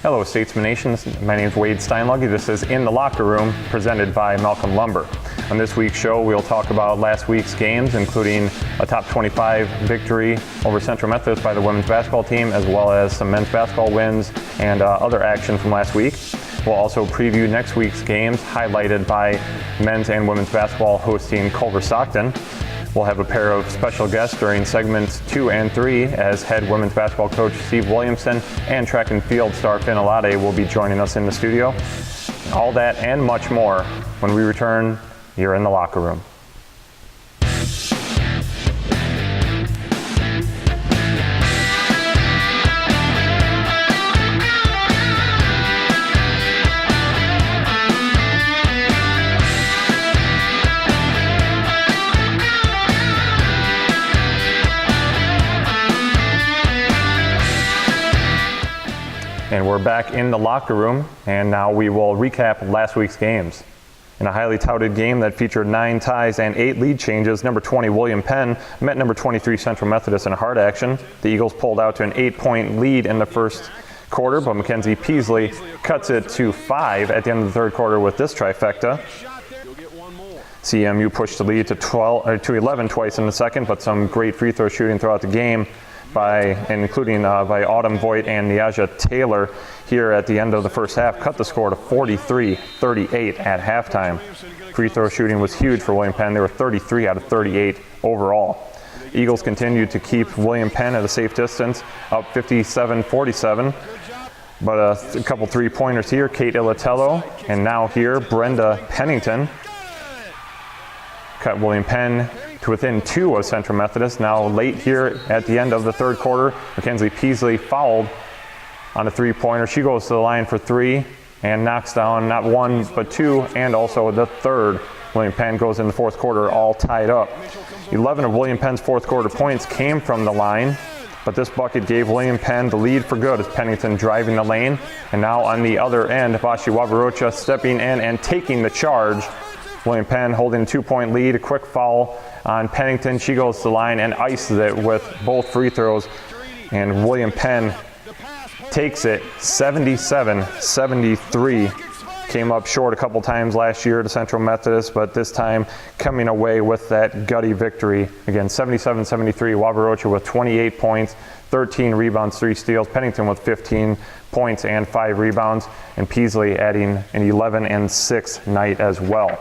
Hello, Statesman Nation. My name is Wade Steinluggy. This is In the Locker Room, presented by Malcolm Lumber. On this week's show, we'll talk about last week's games, including a top 25 victory over Central Methodist by the women's basketball team, as well as some men's basketball wins and other action from last week. We'll also preview next week's games, highlighted by men's and women's basketball hosting Culver Stockton. We'll have a pair of special guests during segments 2 and 3 as head women's basketball coach Steve Williamson and track and field star Finn Alade will be joining us in the studio. All that and much more when we return. You're in the locker room. And we're back in the locker room, and now we will recap last week's games. In a highly touted game that featured 9 ties and 8 lead changes, number 20 William Penn met number 23 Central Methodist in a hard action. The Eagles pulled out to an 8-point lead in the first quarter, but Mackenzie Peasley cuts it to 5 at the end of the third quarter with this trifecta. CMU pushed the lead to 11 twice in the second, but some great free throw shooting throughout the game, including by Autumn Voigt and Niaja Taylor here at the end of the first half, cut the score to 43-38 at halftime. Free throw shooting was huge for William Penn. They were 33 out of 38 overall. Eagles continued to keep William Penn at a safe distance, up 57-47. But a couple three-pointers here, Kate Ilatello, and now here, Brenda Pennington cut William Penn to within 2 of Central Methodist. Now late here at the end of the third quarter, Mackenzie Peasley fouled on a three-pointer. She goes to the line for 3 and knocks down not 1 but 2 and also the third. William Penn goes in the fourth quarter all tied up. 11 of William Penn's fourth quarter points came from the line, but this bucket gave William Penn the lead for good as Pennington driving the lane. And now on the other end, Vashi Wabarocha stepping in and taking the charge. William Penn holding a 2-point lead, a quick foul on Pennington. She goes to the line and ices it with both free throws. And William Penn takes it 77-73. Came up short a couple times last year to Central Methodist, but this time coming away with that gutty victory. Again, 77-73. Wabarocha with 28 points, 13 rebounds, 3 steals. Pennington with 15 points and 5 rebounds. And Peasley adding an 11-6 night as well.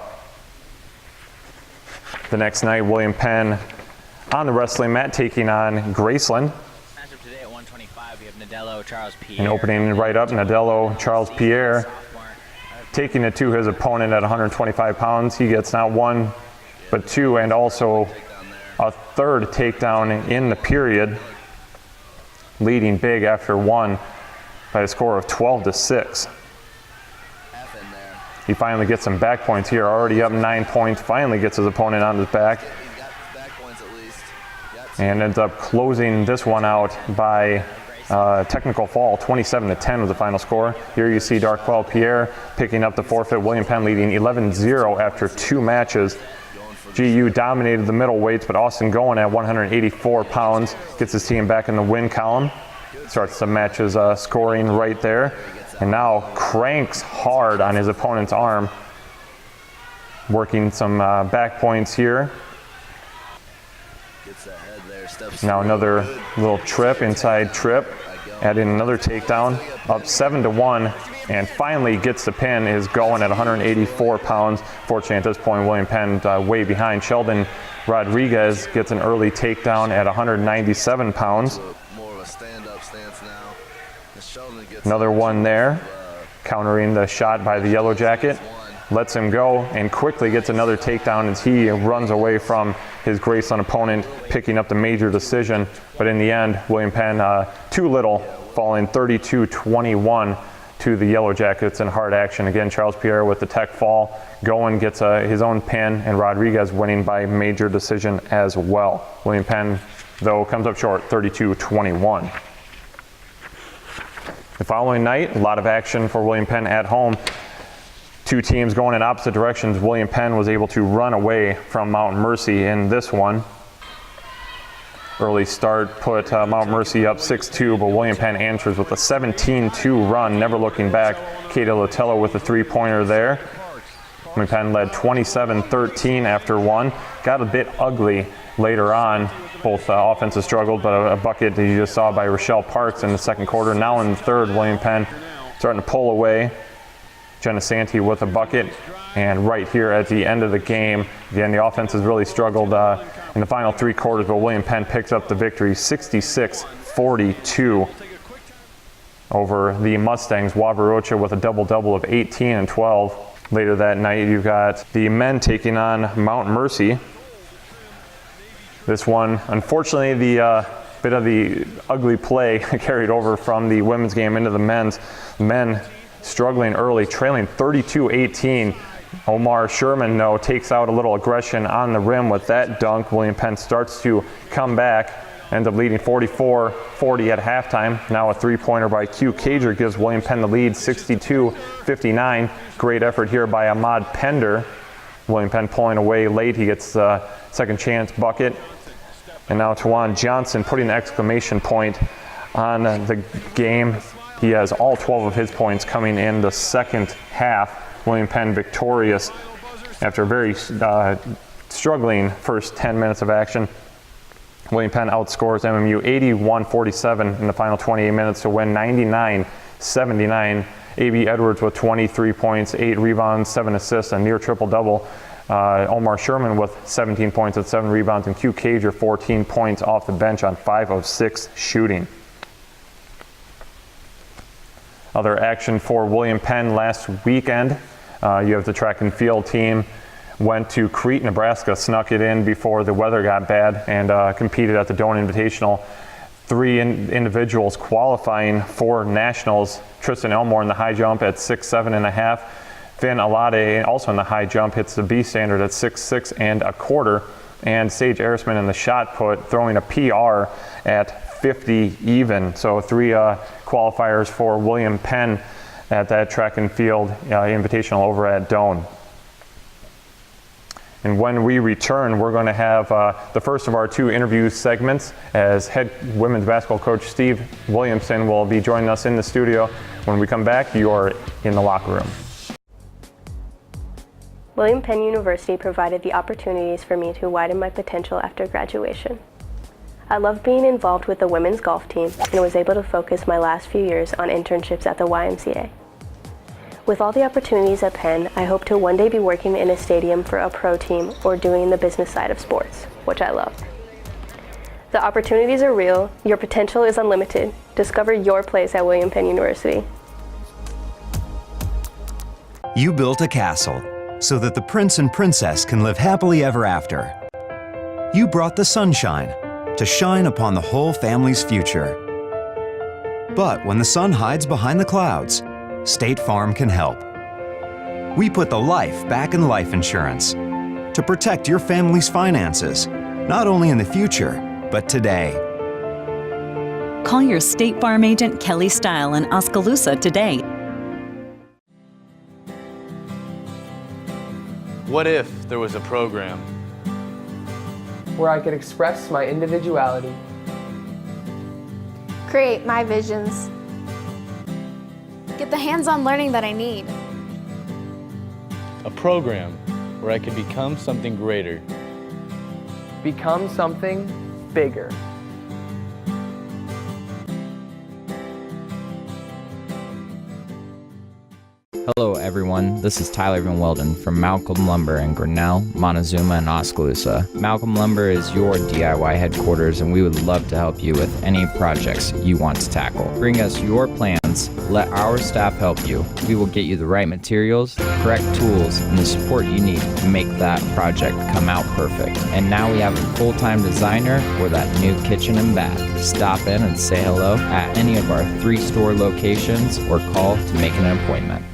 The next night, William Penn on the wrestling mat taking on Graceland. Matchup today at 125, we have Nadello, Charles Pierre. And opening right up, Nadello, Charles Pierre, taking it to his opponent at 125 pounds. He gets not 1, but 2, and also a third takedown in the period, leading big after 1 by a score of 12-6. He finally gets some back points here, already up 9 points, finally gets his opponent on his back. And ends up closing this one out by technical fall, 27-10 was the final score. Here you see Darquelle Pierre picking up the forfeit. William Penn leading 11-0 after 2 matches. GU dominated the middleweights, but Austin Goen at 184 pounds gets his team back in the win column. Starts the matches scoring right there. And now cranks hard on his opponent's arm, working some back points here. Now another little trip, inside trip, adding another takedown, up 7-1, and finally gets the pin, is going at 184 pounds. Fortunately at this point, William Penn way behind. Sheldon Rodriguez gets an early takedown at 197 pounds. Another one there, countering the shot by the Yellow Jacket. Lets him go and quickly gets another takedown as he runs away from his Graceland opponent, picking up the major decision. But in the end, William Penn, too little, falling 32-21 to the Yellow Jackets in hard action. Again, Charles Pierre with the tech fall. Goen gets his own pin, and Rodriguez winning by major decision as well. William Penn, though, comes up short, 32-21. The following night, a lot of action for William Penn at home. 2 teams going in opposite directions. William Penn was able to run away from Mountain Mercy in this one. early start put Mount Mercy up 6-2, but William Penn answers with a 17-2 run, never looking back. Katie Lotello with a three-pointer there. William Penn led 27-13 after one. Got a bit ugly later on. Both offenses struggled, but a bucket that you just saw by Rochelle Parks in the second quarter. Now in the third, William Penn starting to pull away. Jenna Santee with a bucket. And right here at the end of the game, again, the offense has really struggled in the final three quarters, but William Penn picks up the victory 66-42 over the Mustangs. Wabarocha with a double-double of 18 and 12. Later that night, you've got the men taking on Mount Mercy. This one, unfortunately, the bit of the ugly play carried over from the women's game into the men's. Men struggling early, trailing 32-18. Omar Sherman, though, takes out a little aggression on the rim with that dunk. William Penn starts to come back, ends up leading 44-40 at halftime. Now a three-pointer by Q Cager gives William Penn the lead, 62-59. Great effort here by Ahmad Pender. William Penn pulling away late. He gets a second chance bucket. And now Tawan Johnson putting an exclamation point on the game. He has all 12 of his points coming in the second half. William Penn victorious after a very struggling first 10 minutes of action. William Penn outscores MMU 81-47 in the final 28 minutes to win 99-79. A.B. Edwards with 23 points, 8 rebounds, 7 assists, a near triple-double. Omar Sherman with 17 points and 7 rebounds, and Q Cager 14 points off the bench on 5 of 6 shooting. Other action for William Penn last weekend. You have the track and field team went to Crete, Nebraska, snuck it in before the weather got bad, and competed at the Doan Invitational. 3 individuals qualifying for nationals. Tristan Elmore in the high jump at 6'7.5". Finn Alade also in the high jump hits the B standard at 6'6 and a quarter. And Sage Arisman in the shot put, throwing a PR at 50 even. So 3 qualifiers for William Penn at that track and field invitational over at Doan. And when we return, we're going to have the first of our 2 interview segments, as head women's basketball coach Steve Williamson will be joining us in the studio. When we come back, you're in the locker room. William Penn University provided the opportunities for me to widen my potential after graduation. I loved being involved with the women's golf team and was able to focus my last few years on internships at the YMCA. With all the opportunities at Penn, I hope to one day be working in a stadium for a pro team or doing the business side of sports, which I love. The opportunities are real, your potential is unlimited. Discover your place at William Penn University. You built a castle so that the prince and princess can live happily ever after. You brought the sunshine to shine upon the whole family's future. But when the sun hides behind the clouds, State Farm can help. We put the life back in life insurance to protect your family's finances, not only in the future, but today. Call your State Farm agent Kelly Style in Oskaloosa today. What if there was a program where I could express my individuality, create my visions, get the hands-on learning that I need, a program where I could become something greater, become something bigger? Hello everyone, this is Tyler Van Welden from Malcolm Lumber in Grinnell, Montezuma, and Oskaloosa. Malcolm Lumber is your DIY headquarters, and we would love to help you with any projects you want to tackle. Bring us your plans, let our staff help you. We will get you the right materials, the correct tools, and the support you need to make that project come out perfect. And now we have a full-time designer for that new kitchen and bath. Stop in and say hello at any of our 3 store locations or call to make an appointment.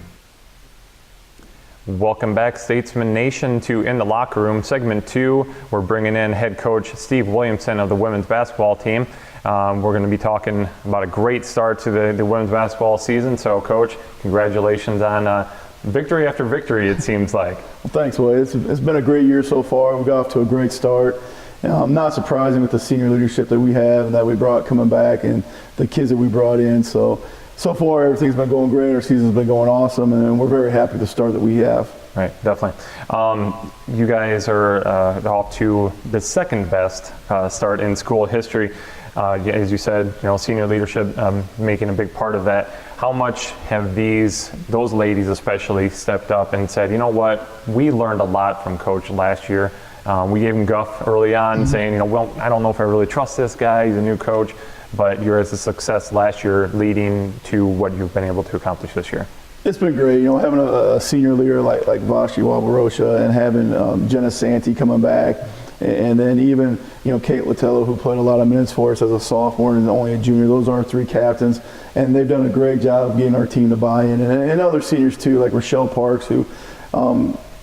Welcome back, Statesman Nation, to In the Locker Room, segment 2. We're bringing in head coach Steve Williamson of the women's basketball team. We're going to be talking about a great start to the women's basketball season. So, Coach, congratulations on victory after victory, it seems like. Well, thanks, Wade. It's been a great year so far. We got off to a great start. Not surprising with the senior leadership that we have and that we brought coming back and the kids that we brought in. So far everything's been going great. Our season's been going awesome, and we're very happy with the start that we have. Right, definitely. You guys are off to the second best start in school history. As you said, senior leadership making a big part of that. How much have those ladies especially stepped up and said, you know what, we learned a lot from Coach last year. We gave him guff early on, saying, well, I don't know if I really trust this guy. He's a new coach, but yours is a success last year, leading to what you've been able to accomplish this year. It's been great, having a senior leader like Vashi Wabarosha and having Jenna Santee coming back, and then even Kate Latello, who played a lot of minutes for us as a sophomore and only a junior. Those are our three captains, and they've done a great job of getting our team to buy in, and other seniors too, like Rochelle Parks, who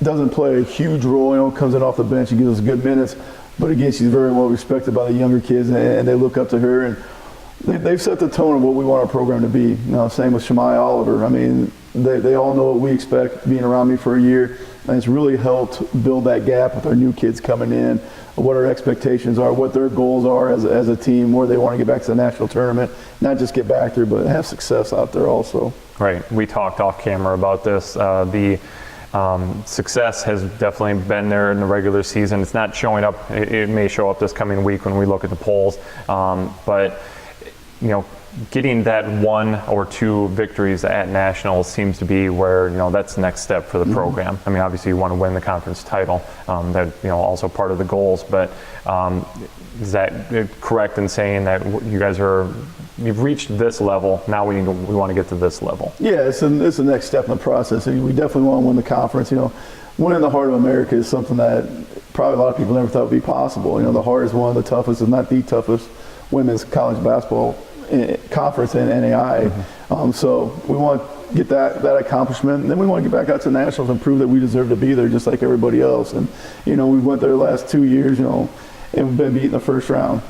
doesn't play a huge role, comes in off the bench and gives us good minutes, but again, she's very well respected by the younger kids, and they look up to her, and they've set the tone of what we want our program to be. Same with Shemai Oliver. I mean, they all know what we expect being around me for a year, and it's really helped build that gap with our new kids coming in, what our expectations are, what their goals are as a team, where they want to get back to the national tournament, not just get back there, but have success out there also. Right. We talked off camera about this. The success has definitely been there in the regular season. It's not showing up. It may show up this coming week when we look at the polls, but getting that 1 or 2 victories at nationals seems to be where that's the next step for the program. I mean, obviously you want to win the conference title. That also part of the goals. But is that correct in saying that you guys you've reached this level? Now we want to get to this level. Yeah, it's the next step in the process. We definitely want to win the conference. Winning the Heart of America is something that probably a lot of people never thought would be possible. The Heart is one of the toughest, if not the toughest, women's college basketball conference in NAI. So we want to get that accomplishment, and then we want to get back out to nationals and prove that we deserve to be there just like everybody else. And we went there the last 2 years, and we've been beaten the first round.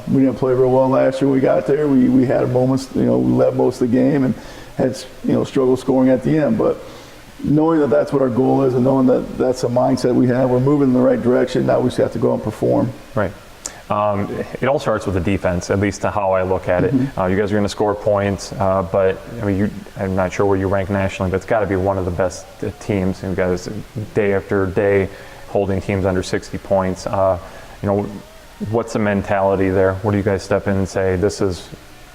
We didn't play real well last year when we got there. We had moments, we led most of the game and had struggle scoring at the end, but knowing that that's what our goal is and knowing that that's a mindset we have, we're moving in the right direction. Now we just have to go out and perform. Right. It all starts with the defense, at least to how I look at it. You guys are going to score points, but I'm not sure where you rank nationally, but it's got to be one of the best teams. You guys, day after day, holding teams under 60 points. What's the mentality there? What do you guys step in and say, this is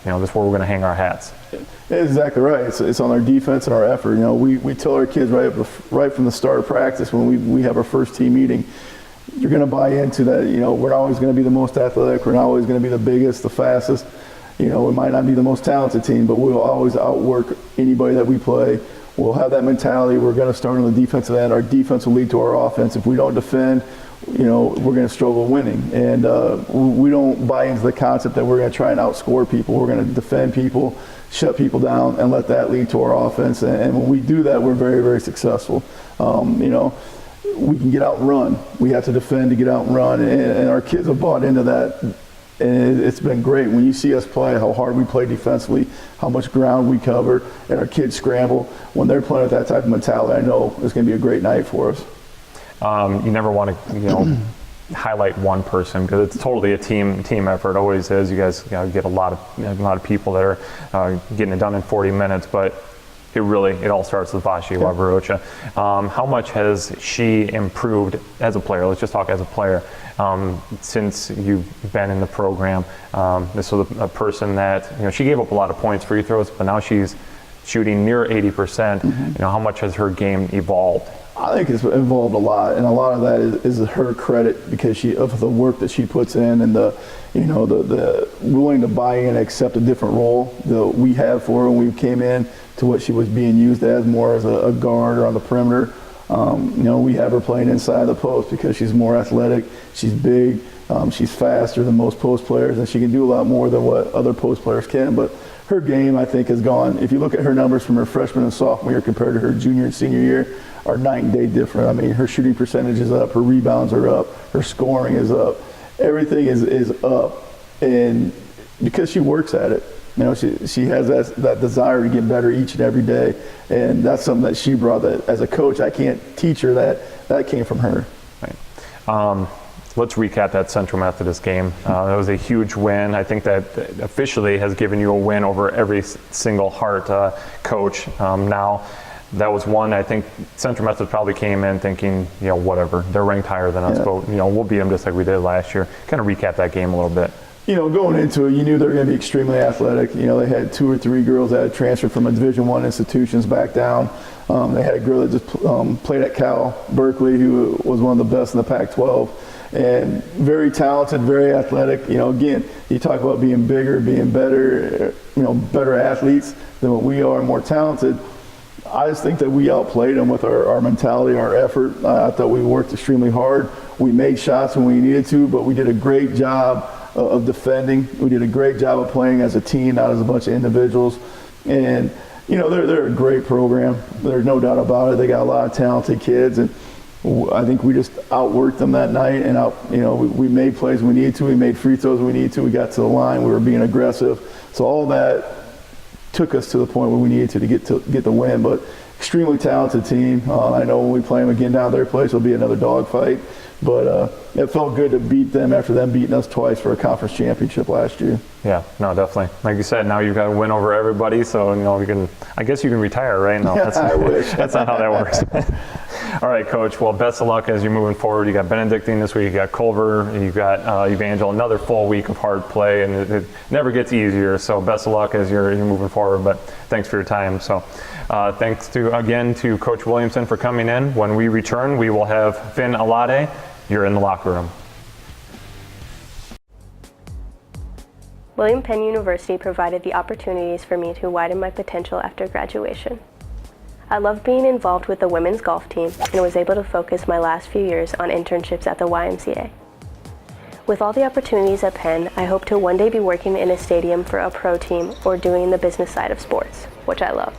where we're going to hang our hats? Exactly right. It's on our defense and our effort. We tell our kids right from the start of practice when we have our first team meeting, you're going to buy into that. We're not always going to be the most athletic. We're not always going to be the biggest, the fastest. We might not be the most talented team, but we'll always outwork anybody that we play. We'll have that mentality. We're going to start on the defensive end. Our defense will lead to our offense. If we don't defend, we're going to struggle winning. And we don't buy into the concept that we're going to try and outscore people. We're going to defend people, shut people down, and let that lead to our offense. And when we do that, we're very, very successful. We can get out and run. We have to defend to get out and run. And our kids have bought into that. And it's been great. When you see us play, how hard we play defensively, how much ground we cover, and our kids scramble, when they're playing with that type of mentality, I know it's going to be a great night for us. You never want to, highlight one person because it's totally a team effort. It always is. You guys get a lot of people that are getting it done in 40 minutes, but it all starts with Vashi Wabarosha. How much has she improved as a player? Let's just talk as a player. Since you've been in the program, this was a person that, she gave up a lot of points, free throws, but now she's shooting near 80%. How much has her game evolved? I think it's evolved a lot, and a lot of that is her credit because of the work that she puts in and the willing to buy in and accept a different role that we have for her when we came in to what she was being used as, more as a guard or on the perimeter. We have her playing inside the post because she's more athletic, she's big, she's faster than most post players, and she can do a lot more than what other post players can. But her game, I think, has gone, if you look at her numbers from her freshman and sophomore year compared to her junior and senior year, are night and day different. I mean, her shooting percentage is up, her rebounds are up, her scoring is up, everything is up, and because she works at it. She has that desire to get better each and every day, and that's something that she brought. That as a coach, I can't teach her that. That came from her. Right. let's recap that Central Methodist game. That was a huge win. I think that officially has given you a win over every single Hart coach. Now, that was one. I think Central Methodist probably came in thinking, whatever, they're ranked higher than us, but we'll beat them just like we did last year. Kind of recap that game a little bit. Going into it, you knew they were going to be extremely athletic. They had 2 or 3 girls that had transferred from a Division I institutions back down. They had a girl that just played at Cal Berkeley, who was one of the best in the Pac-12, and very talented, very athletic. Again, you talk about being bigger, being better, better athletes than what we are, more talented. I just think that we outplayed them with our mentality, our effort. I thought we worked extremely hard. We made shots when we needed to, but we did a great job of defending. We did a great job of playing as a team, not as a bunch of individuals. And, they're a great program. There's no doubt about it. They got a lot of talented kids. And I think we just outworked them that night. And, we made plays when we needed to. We made free throws when we needed to. We got to the line. We were being aggressive. So all that took us to the point where we needed to get the win. But extremely talented team. I know when we play them again down at their place, it'll be another dogfight. But it felt good to beat them after them beating us twice for a conference championship last year. Yeah, no, definitely. Like you said, now you've got to win over everybody, so I guess you can retire, right? No, I wish. That's not how that works. All right, Coach. Well, best of luck as you're moving forward. You got Benedictine this week. You got Culver. You got Evangel. Another full week of hard play, and it never gets easier. So best of luck as you're moving forward. But thanks for your time. So thanks again to Coach Williamson for coming in. When we return, we will have Finn Alade. You're in the locker room. William Penn University provided the opportunities for me to widen my potential after graduation. I loved being involved with the women's golf team and was able to focus my last few years on internships at the YMCA. With all the opportunities at Penn, I hope to one day be working in a stadium for a pro team or doing the business side of sports, which I love.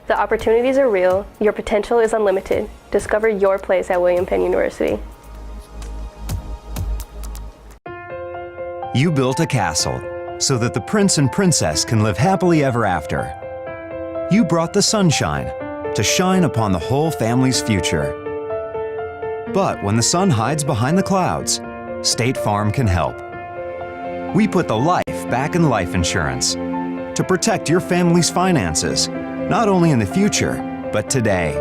The opportunities are real, your potential is unlimited. Discover your place at William Penn University. You built a castle so that the prince and princess can live happily ever after. You brought the sunshine to shine upon the whole family's future. But when the sun hides behind the clouds, State Farm can help. We put the life back in life insurance to protect your family's finances, not only in the future, but today.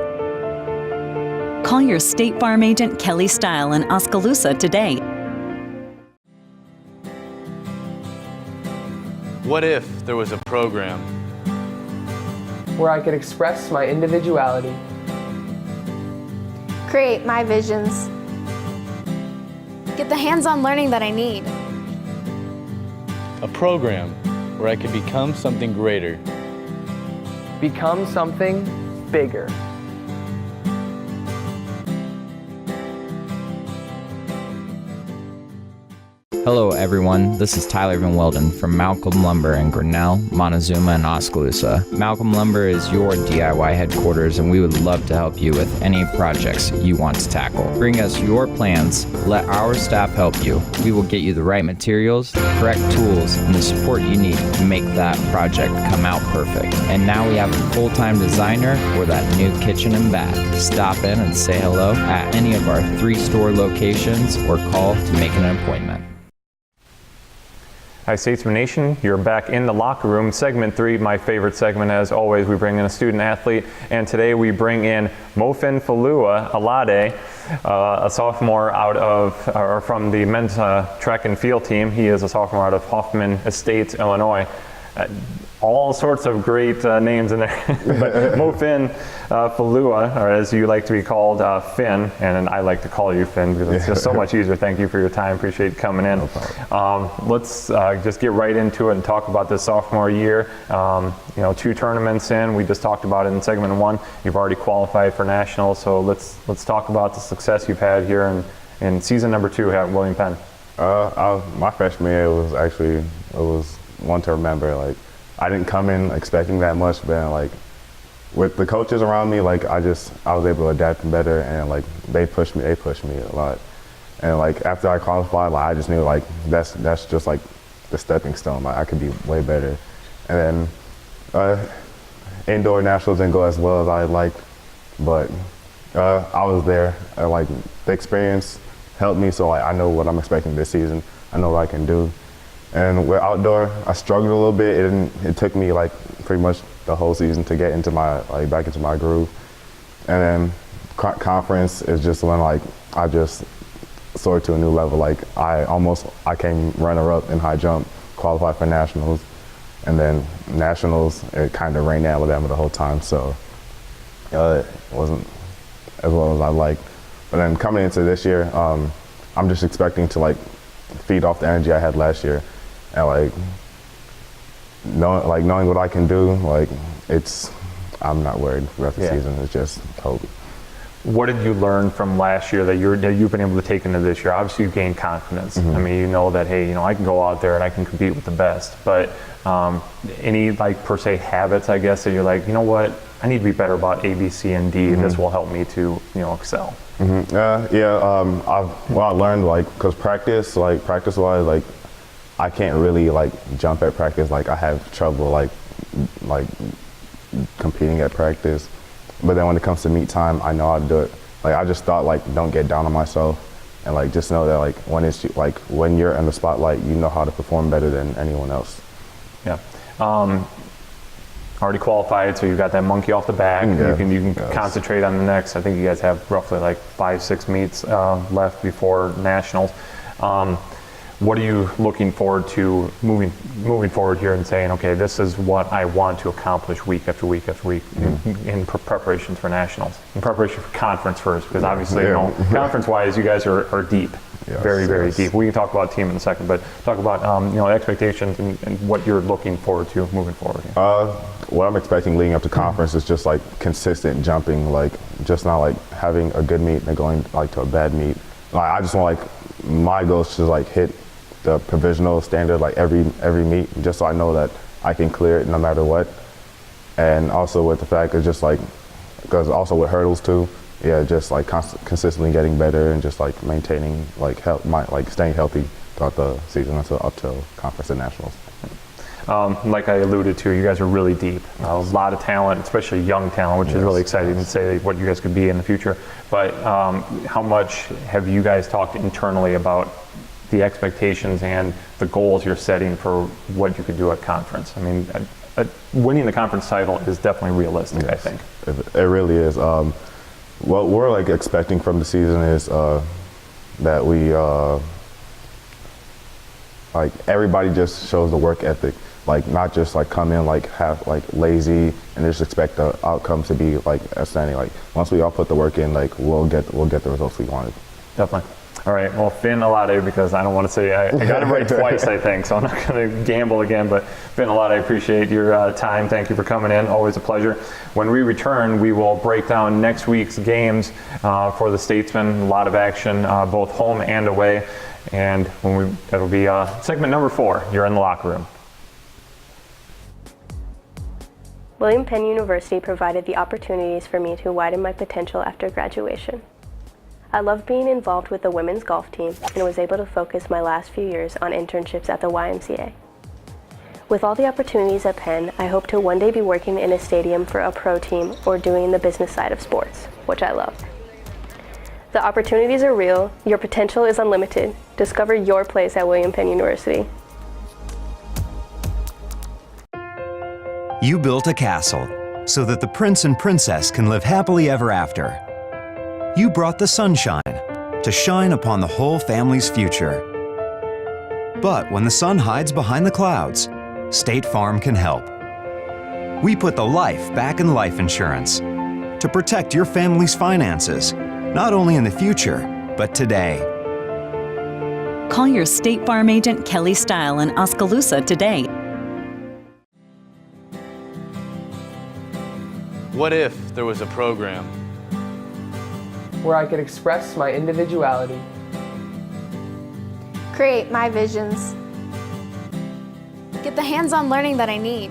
Call your State Farm agent Kelly Style in Oskaloosa today. What if there was a program where I could express my individuality, Create my visions. Get the hands-on learning that I need. a program where I could become something greater? become something bigger? Hello everyone, this is Tyler Van Welden from Malcolm Lumber in Grinnell, Montezuma, and Oskaloosa. Malcolm Lumber is your DIY headquarters and we would love to help you with any projects you want to tackle. Bring us your plans, let our staff help you. We will get you the right materials, the correct tools, and the support you need to make that project come out perfect. And now we have a full-time designer for that new kitchen and bath. Stop in and say hello at any of our 3 store locations or call to make an appointment. Hi Statesman Nation, you're back in the locker room. Segment 3, my favorite segment as always. We bring in a student athlete, and today we bring in Mofin Falua Alade, a sophomore from the men's track and field team. He is a sophomore out of Hoffman Estates, Illinois. All sorts of great names in there. But Mofin Falua, or as you like to be called, Finn, and I like to call you Finn because it's just so much easier. Thank you for your time. Appreciate you coming in. No let's just get right into it and talk about this sophomore year. 2 tournaments in. We just talked about it in segment 1. You've already qualified for nationals, so let's talk about the success you've had here in season number 2 at William Penn. My freshman year was one to remember. Like, I didn't come in expecting that much, but like with the coaches around me, like I was able to adapt better, and like they pushed me a lot. And like after I qualified, like I just knew like that's just like the stepping stone. Like I could be way better. And then indoor nationals didn't go as well as I liked, but I was there. Like the experience helped me. So like I know what I'm expecting this season. I know what I can do. And with outdoor, I struggled a little bit. It took me like pretty much the whole season to get into my back into my groove. And then conference is just when like I just soared to a new level. Like I came runner-up in high jump, qualified for nationals, and then nationals it kind of rained in Alabama the whole time. So it wasn't as well as I liked. But then coming into this year, I'm just expecting to like feed off the energy I had last year, and like knowing what I can do. Like I'm not worried throughout the season. It's just hope. What did you learn from last year that you've been able to take into this year? Obviously, you've gained confidence. I mean, you know that, hey, I can go out there and I can compete with the best. But any like per se habits, I guess, that you're like, you know what, I need to be better about A, B, C, and D. And this will help me to excel. What I learned, like, because practice-wise, like, I can't really like jump at practice. Like, I have trouble like competing at practice. But then when it comes to meet time, I know how to do it. Like I just thought, like, don't get down on myself, and like just know that like when you're in the spotlight, you know how to perform better than anyone else. Yeah. Already qualified, so you've got that monkey off the back. Yeah. You can concentrate on the next. I think you guys have roughly like 5-6 meets left before nationals. What are you looking forward to moving forward here and saying, okay, this is what I want to accomplish week after week after week in preparation for nationals, in preparation for conference first, because obviously, conference-wise, you guys are deep, very deep. We can talk about team in a second, but talk about expectations and what you're looking forward to moving forward. What I'm expecting leading up to conference is just like consistent jumping, like just not like having a good meet and going like to a bad meet. Like I just want my goal is to like hit the provisional standard like every meet, just so I know that I can clear it no matter what. And also with the fact it's just like, because also with hurdles too, just like consistently getting better and just like maintaining like staying healthy throughout the season up till conference and nationals. Like I alluded to, you guys are really deep. A lot of talent, especially young talent, which is really exciting to say what you guys could be in the future. But how much have you guys talked internally about the expectations and the goals you're setting for what you could do at conference? I mean, winning the conference title is definitely realistic, I think. It really is. What we're like expecting from the season is that we like everybody just shows the work ethic, like not just like come in like have like lazy and just expect the outcome to be like outstanding. Like once we all put the work in, like we'll get the results we wanted. Definitely. All right, well, Finn Alade, because I don't want to say I got it right twice, I think, so I'm not going to gamble again. But Finn Alade, I appreciate your time. Thank you for coming in. Always a pleasure. When we return, we will break down next week's games for the Statesmen. A lot of action, both home and away. And that'll be segment number 4. You're in the locker room. William Penn University provided the opportunities for me to widen my potential after graduation. I loved being involved with the women's golf team and was able to focus my last few years on internships at the YMCA. With all the opportunities at Penn, I hope to one day be working in a stadium for a pro team or doing the business side of sports, which I love. The opportunities are real, your potential is unlimited. Discover your place at William Penn University. You built a castle so that the prince and princess can live happily ever after. You brought the sunshine to shine upon the whole family's future. But when the sun hides behind the clouds, State Farm can help. We put the life back in life insurance to protect your family's finances, not only in the future, but today. Call your State Farm agent Kelly Style in Oskaloosa today. What if there was a program where I could express my individuality, Create my visions. Get the hands-on learning that I need.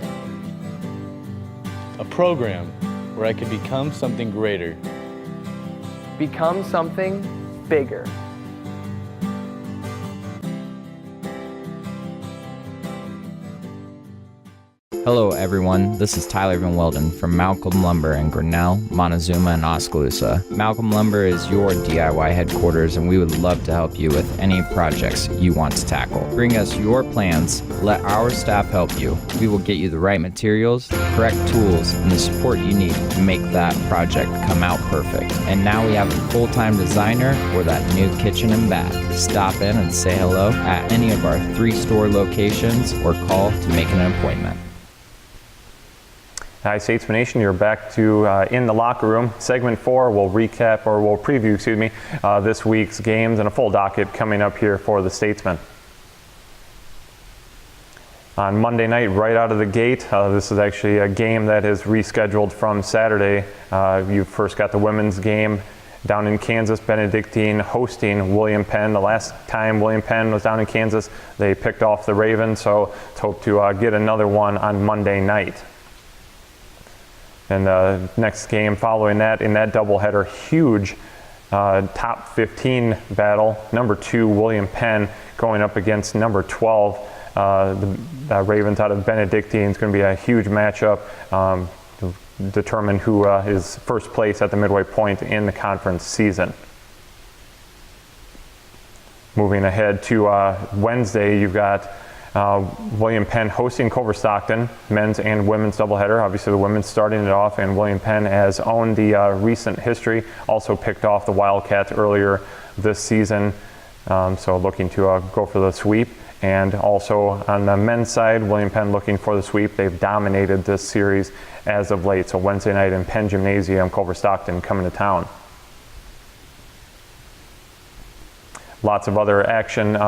a program where I could become something greater, become something bigger? Hello everyone, this is Tyler Van Welden from Malcolm Lumber in Grinnell, Montezuma, and Oskaloosa. Malcolm Lumber is your DIY headquarters and we would love to help you with any projects you want to tackle. Bring us your plans, let our staff help you. We will get you the right materials, the correct tools, and the support you need to make that project come out perfect. And now we have a full-time designer for that new kitchen and bath. Stop in and say hello at any of our 3 store locations or call to make an appointment. Hi, Statesman Nation. You're back to In the Locker Room. Segment 4, we'll preview, this week's games and a full docket coming up here for the Statesmen. On Monday night, right out of the gate, this is actually a game that is rescheduled from Saturday. You first got the women's game down in Kansas, Benedictine hosting William Penn. The last time William Penn was down in Kansas, they picked off the Ravens, so let's hope to get another one on Monday night. And the next game following that, in that doubleheader, huge top 15 battle. Number 2, William Penn, going up against number 12, the Ravens out of Benedictine. It's going to be a huge matchup to determine who is first place at the midway point in the conference season. Moving ahead to Wednesday, you've got William Penn hosting Culver Stockton, men's and women's doubleheader. Obviously the women's starting it off, and William Penn has owned the recent history, also picked off the Wildcats earlier this season, so looking to go for the sweep. And also on the men's side, William Penn looking for the sweep. They've dominated this series as of late, so Wednesday night in Penn Gymnasium, Culver Stockton coming to town. Lots of other action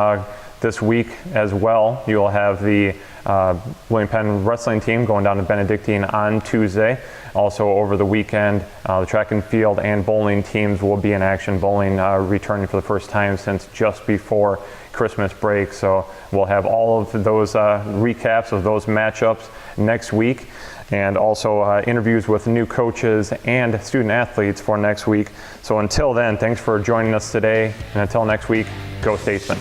this week as well. You'll have the William Penn wrestling team going down to Benedictine on Tuesday. Also over the weekend, the track and field and bowling teams will be in action. Bowling returning for the first time since just before Christmas break. So we'll have all of those recaps of those matchups next week, and also interviews with new coaches and student athletes for next week. So until then, thanks for joining us today, and until next week, go Statesmen.